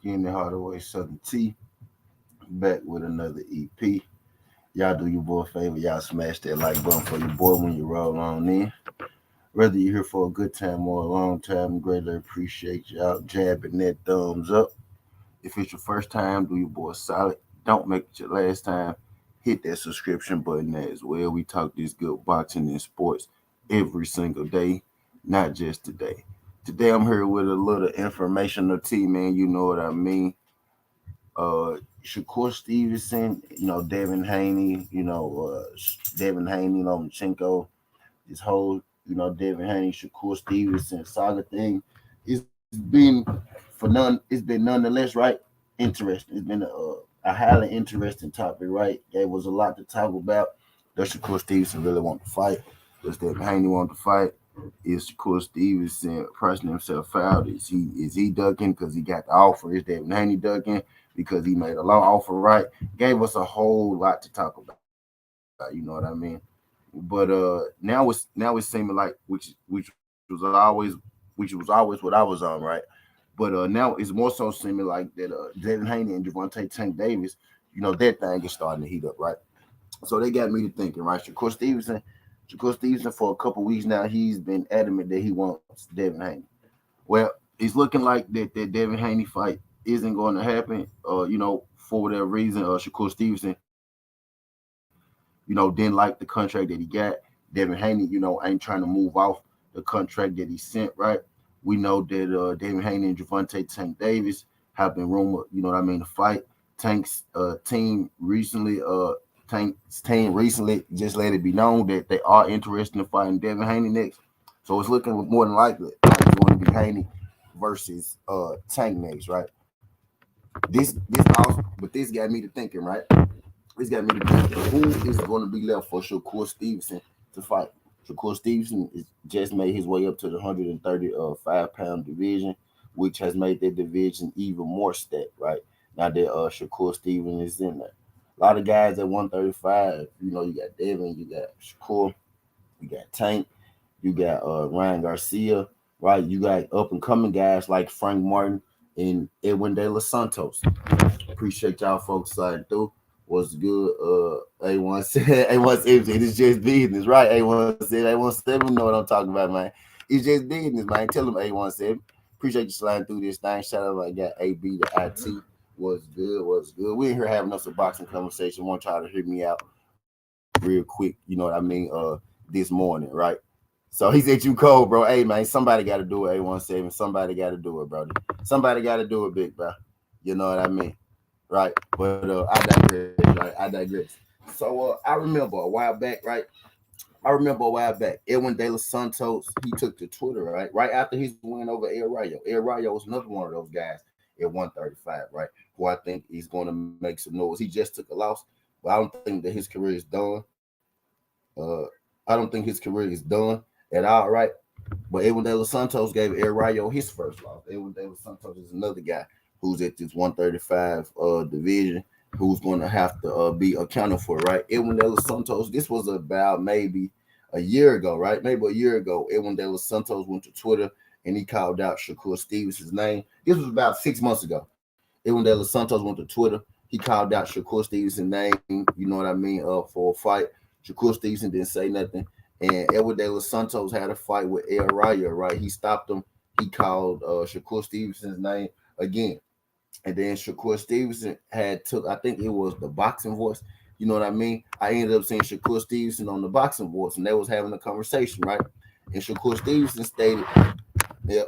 Skinny Hardaway Southern T back with another EP. Y'all do your boy a favor, y'all smash that like button for your boy when you roll on in. Whether you're here for a good time or a long time, greatly appreciate y'all jabbing that thumbs up. If it's your first time, do your boy solid. Don't make it your last time. Hit that subscription button as well. We talk this good boxing and sports every single day, not just today. Today I'm here with a little informational tea, man. You know what I mean. Shakur Stevenson, Devin Haney, Devin Haney, Lomachenko, this whole, Devin Haney, Shakur Stevenson saga thing. It's been it's been nonetheless, right? Interesting. It's been a highly interesting topic, right? There was a lot to talk about. Does Shakur Stevenson really want to fight? Does Devin Haney want to fight? Is Shakur Stevenson pressing himself out? Is he ducking because he got the offer? Is Devin Haney ducking because he made a long offer? Right? Gave us a whole lot to talk about. You know what I mean? But now it's seeming like was always which was always what I was on, right? But now it's more so seeming like that Devin Haney and Gervonta Tank Davis, that thing is starting to heat up, right? So they got me to thinking, right? Shakur Stevenson for a couple weeks now, he's been adamant that he wants Devin Haney. Well, it's looking like that Devin Haney fight isn't going to happen. For whatever reason, Shakur Stevenson, didn't like the contract that he got. Devin Haney, ain't trying to move off the contract that he sent, right? We know that Devin Haney and Gervonta Tank Davis have been rumored, to fight. Tank's team recently just let it be known that they are interested in fighting Devin Haney next. So it's looking more than likely like it's going to be Haney versus Tank next, right? This got me to thinking, right? This got me to thinking, who is going to be left for Shakur Stevenson to fight? Shakur Stevenson is just made his way up to the 135-pound division, which has made that division even more stacked, right? Now that Shakur Stevenson is in there. A lot of guys at 135, you got Devin, you got Shakur, you got Tank, you got Ryan Garcia, right? You got up-and-coming guys like Frank Martin and Edwin DeLa Santos. Appreciate y'all folks sliding through. What's good? A1 said, A1 said, it's just business, right? A1 said, A17 know what I'm talking about, man. It's just business, man. Tell them A17. Appreciate you sliding through this thing. Shout out, I got AB to IT. What's good? We in here having us a boxing conversation. Want y'all to hear me out real quick, you know what I mean? This morning, right? So he said you cold, bro. Hey, man, somebody got to do it, A17. Somebody got to do it, brother. Somebody got to do it, big bro. You know what I mean? Right? But I digress, right? I digress. So I remember a while back, right? Edwin De Los Santos, he took to Twitter, right? Right after his win over El Rayo. El Rayo was another one of those guys at 135, right? Who I think he's going to make some noise. He just took a loss, but I don't think that his career is done. I don't think his career is done at all, right? But Edwin De Los Santos gave El Rayo his first loss. Edwin De Los Santos is another guy who's at this 135 division, who's going to have to be accounted for, right? Edwin De Los Santos, this was about maybe a year ago, right? Maybe a year ago, Edwin De Los Santos went to Twitter and he called out Shakur Stevenson's name. This was about 6 months ago. Edwin De Los Santos went to Twitter. He called out Shakur Stevenson's name, you know what I mean, for a fight. Shakur Stevenson didn't say nothing. And Edwin De Los Santos had a fight with El Rayo, right? He stopped him. He called Shakur Stevenson's name again. And then Shakur Stevenson I think it was the boxing voice. You know what I mean? I ended up seeing Shakur Stevenson on the boxing voice, and they was having a conversation, right? And Shakur Stevenson stated that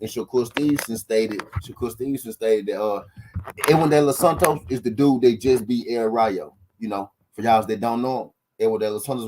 Shakur Stevenson stated that Edwin DeLa Santos is the dude that just beat El Rayo. You know, for y'all that don't know him, Edwin DeLa Santos.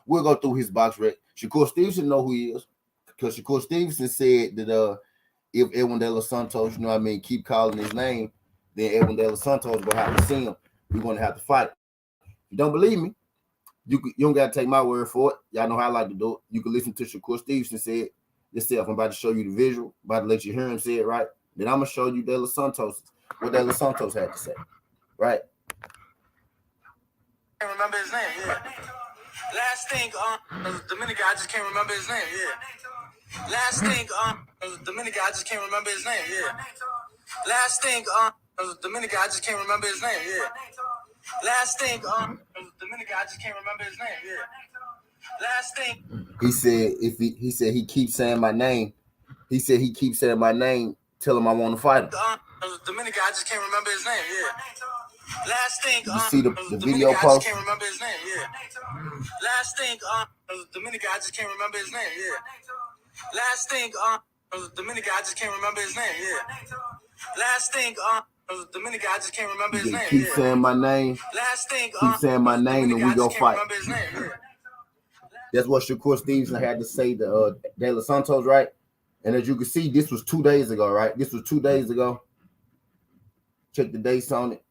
We'll go through his box rec. Shakur Stevenson know who he is because Shakur Stevenson said that if Edwin DeLa Santos, you know what I mean, keep calling his name, then Edwin DeLa Santos gonna have to see him. We're gonna have to fight. If you don't believe me, you don't gotta take my word for it. Y'all know how I like to do it. You can listen to Shakur Stevenson say it yourself. I'm about to show you the visual, about to let you hear him say it, right? Then I'm gonna show you DeLa Santos, what DeLa Santos had to say, right? I can't remember his name, yeah. Last thing, Dominican, I just can't remember his name, yeah. Last thing, Dominican, I just can't remember his name, yeah. Last thing, Dominican, I just can't remember his name, yeah. Last thing, Dominican, I just can't remember his name, yeah. Last thing. He said he said he keeps saying my name. He said he keeps saying my name. Tell him I want to fight him. Dominican, I just can't remember his name, yeah. Last thing, you see the video post? I just can't remember his name, yeah. Last thing, Dominican, I just can't remember his name, yeah. Last thing, Dominican, I just can't remember his name, yeah. Last thing, Dominican, I just can't remember his name. Keep saying my name. Last thing, keep saying my name, and we go fight. His name, yeah. That's what Shakur Stevenson had to say to DeLa Santos, right? And as you can see, this was 2 days ago, right? This was 2 days ago. Check the dates on it.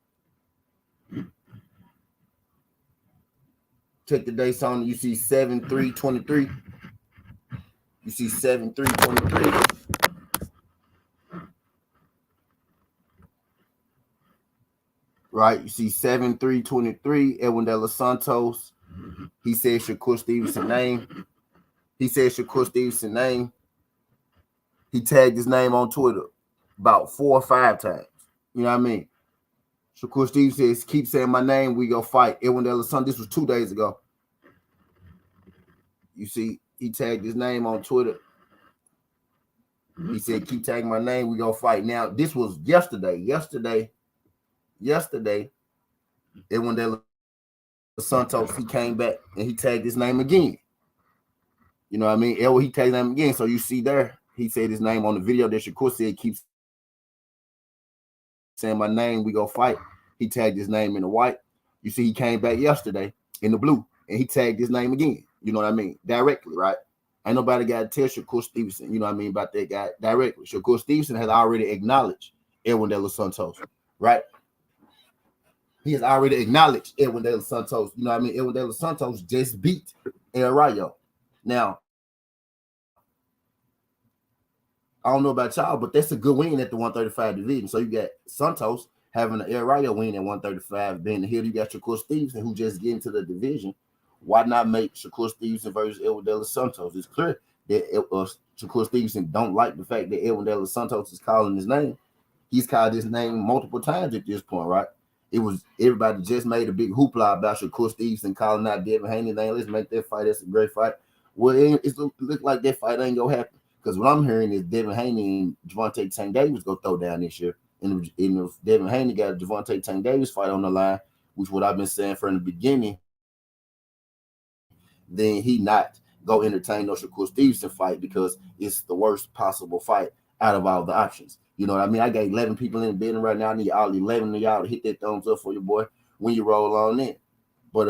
Check the dates on it. You see 7/3/23. You see 7/3/23. Right? You see 7/3/23. Edwin DeLa Santos. He said Shakur Stevenson name. He said Shakur Stevenson name. He tagged his name on Twitter about 4 or 5 times. You know what I mean? Shakur Stevenson says, keep saying my name, we go fight. Edwin DeLa Santos. This was 2 days ago. You see, he tagged his name on Twitter. He said, keep tagging my name, we go fight. Now, this was yesterday. Edwin DeLa Santos, he came back and he tagged his name again. You know what I mean? He tagged his name again. So you see there, he said his name on the video that Shakur said, keep saying my name, we go fight. He tagged his name in the white. You see, he came back yesterday in the blue and he tagged his name again. You know what I mean? Directly, right? Ain't nobody got to tell Shakur Stevenson, you know what I mean, about that guy directly. Shakur Stevenson has already acknowledged Edwin DeLa Santos, right? He has already acknowledged Edwin DeLa Santos. You know what I mean? Edwin DeLa Santos just beat El Rayo. Now, I don't know about y'all, but that's a good win at the 135 division. So you got Santos having an El Rayo win at 135. Then here you got Shakur Stevenson, who just get into the division. Why not make Shakur Stevenson versus Edwin DeLa Santos? It's clear that Shakur Stevenson don't like the fact that Edwin DeLa Santos is calling his name. He's called his name multiple times at this point, right? It was everybody just made a big hoopla about Shakur Stevenson calling out Devin Haney. Let's make that fight. That's a great fight. Well, it look like that fight ain't gonna happen. Because what I'm hearing is Devin Haney and Gervonta Tank Davis go throw down this year. And if Devin Haney got a Gervonta Tank Davis fight on the line, which what I've been saying from the beginning, then he not go entertain no Shakur Stevenson fight because it's the worst possible fight out of all the options. You know what I mean? I got 11 people in the building right now. I need all 11 of y'all to hit that thumbs up for your boy when you roll on in. But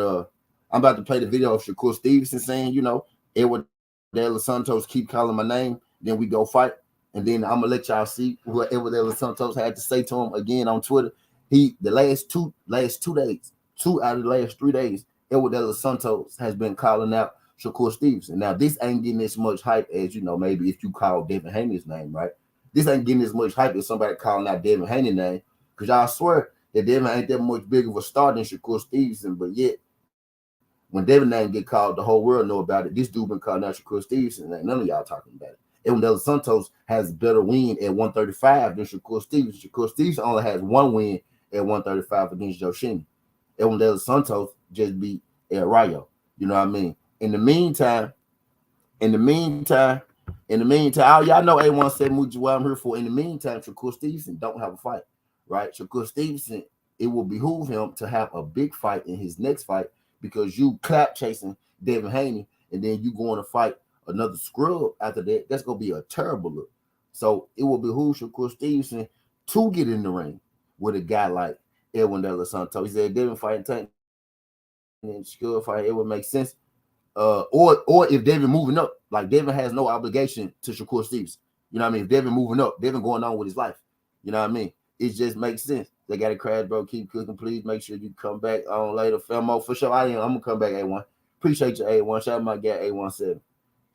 I'm about to play the video of Shakur Stevenson saying, you know, Edwin DeLa Santos keep calling my name, then we go fight. And then I'm gonna let y'all see what Edwin DeLa Santos had to say to him again on Twitter. The last two days, 2 out of the last 3 days, Edwin DeLa Santos has been calling out Shakur Stevenson. Now, this ain't getting as much hype as, you know, maybe if you call Devin Haney's name, right? This ain't getting as much hype as somebody calling out Devin Haney's name, because y'all swear that Devin ain't that much big of a star than Shakur Stevenson, but yet, when Devin name get called, the whole world know about it. This dude been calling out Shakur Stevenson, and none of y'all talking about it. Edwin DeLa Santos has a better win at 135 than Shakur Stevenson. Shakur Stevenson only has 1 win at 135 against Yoshimi. Edwin DeLa Santos just beat El Rayo. You know what I mean? In the meantime, all y'all know A1 Muji what I'm here for. In the meantime, Shakur Stevenson don't have a fight, right? Shakur Stevenson, it will behoove him to have a big fight in his next fight, because you clap chasing Devin Haney, and then you going to fight another scrub after that, that's gonna be a terrible look. So it will behoove Shakur Stevenson to get in the ring with a guy like Edwin DeLa Santos. He said Devin fighting Tank and Shakur fight, it would make sense. Or if Devin moving up, like Devin has no obligation to Shakur Stevenson. You know what I mean? If Devin moving up, Devin going on with his life. You know what I mean? It just makes sense. They got a crash, bro. Keep cooking, please. Make sure you come back on later. Felmo, for sure. I'm gonna come back A1. Appreciate you, A1. Shout out my guy A17.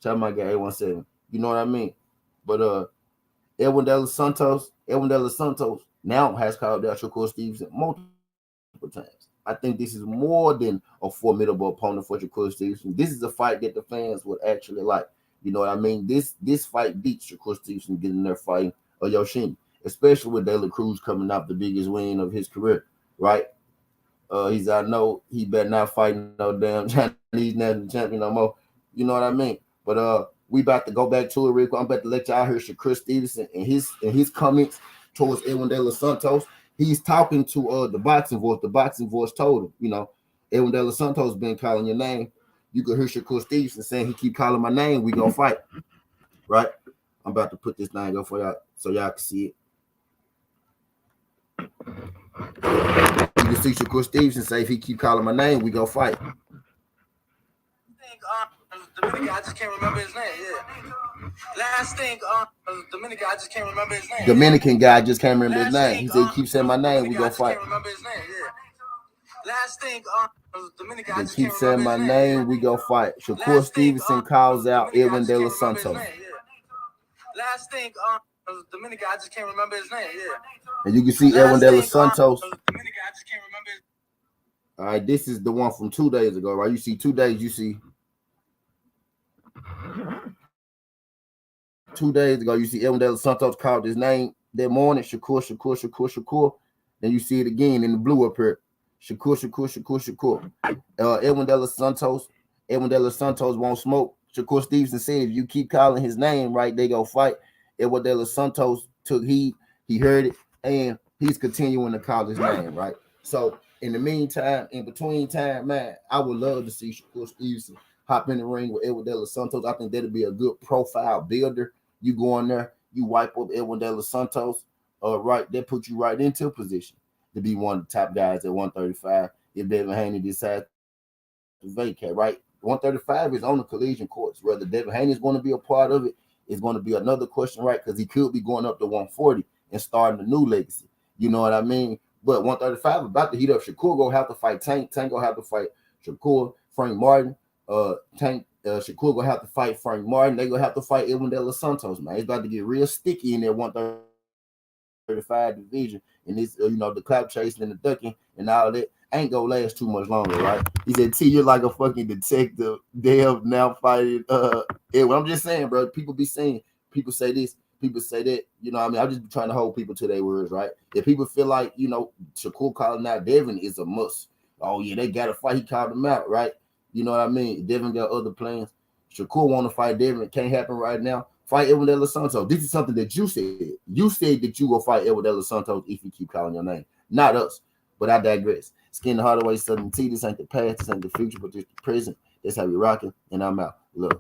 Shout out my guy A17. You know what I mean? But Edwin DeLa Santos now has called out Shakur Stevenson multiple times. I think this is more than a formidable opponent for Shakur Stevenson. This is a fight that the fans would actually like. You know what I mean? This fight beats Shakur Stevenson getting there fighting Yoshimi, especially with De La Cruz coming off the biggest win of his career, right? I know he better not fight no damn Chinese national champion no more. You know what I mean? But we about to go back to it real quick. I'm about to let y'all hear Shakur Stevenson and his comments towards Edwin DeLa Santos. He's talking to the boxing voice. The boxing voice told him, you know, Edwin DeLa Santos been calling your name. You could hear Shakur Stevenson saying he keep calling my name. We gonna fight, right? I'm about to put this thing up for y'all so y'all can see it. You can see Shakur Stevenson say if he keep calling my name, we gonna fight. Dominican, I just can't remember his name. Yeah. Last thing, Dominican, I just can't remember his name. Dominican guy just can't remember his name. He said he keeps saying my name. We gonna fight. Can't remember his name. Yeah. Last thing, Dominican, I they just keep can't saying remember my his name. name. We gonna fight. Shakur Stevenson calls out Edwin DeLa Santos. Last thing, Dominican, I just can't remember his name. Yeah. And you can see Edwin DeLa Santos. Dominican, I just can't remember his. All right, this is the one from 2 days ago, right? You see 2 days. You see 2 days ago. You see Edwin DeLa Santos called his name that morning. Shakur. Then you see it again in the blue up here. Shakur. Edwin DeLa Santos won't smoke. Shakur Stevenson said if you keep calling his name, right, they go fight. Edwin DeLa Santos took heed. He heard it, and he's continuing to call his name, right? So in the meantime, in between time, man, I would love to see Shakur Stevenson hop in the ring with Edwin DeLa Santos. I think that'd be a good profile builder. You go in there, you wipe up Edwin DeLa Santos, right? That puts you right into a position to be one of the top guys at 135 if Devin Haney decides to vacate, right? 135 is on the collision course. Whether Devin Haney is going to be a part of it is going to be another question, right? Because he could be going up to 140 and starting a new legacy. You know what I mean? But 135 about to heat up. Shakur gonna have to fight Tank. Tank gonna have to fight Shakur. Frank Martin. Shakur gonna have to fight Frank Martin. They gonna have to fight Edwin DeLa Santos, man. It's about to get real sticky in that 135 division. And this, the clout chasing and the ducking and all that ain't gonna last too much longer, right? He said, T, you're like a fucking detective. Dev now fighting Edwin. I'm just saying, bro. People be saying, people say this, people say that. You know what I mean? I'm just trying to hold people to their words, right? If people feel like, Shakur calling out Devin is a must. Oh, yeah, they got to fight. He called him out, right? You know what I mean? Devin got other plans. Shakur want to fight Devin. It can't happen right now. Fight Edwin DeLa Santos. This is something that you said. You said that you will fight Edwin DeLa Santos if you keep calling your name. Not us. But I digress. Skin the Hardaway Southern T. This ain't the past. This ain't the future, but just the present. That's how we rocking. And I'm out. Love.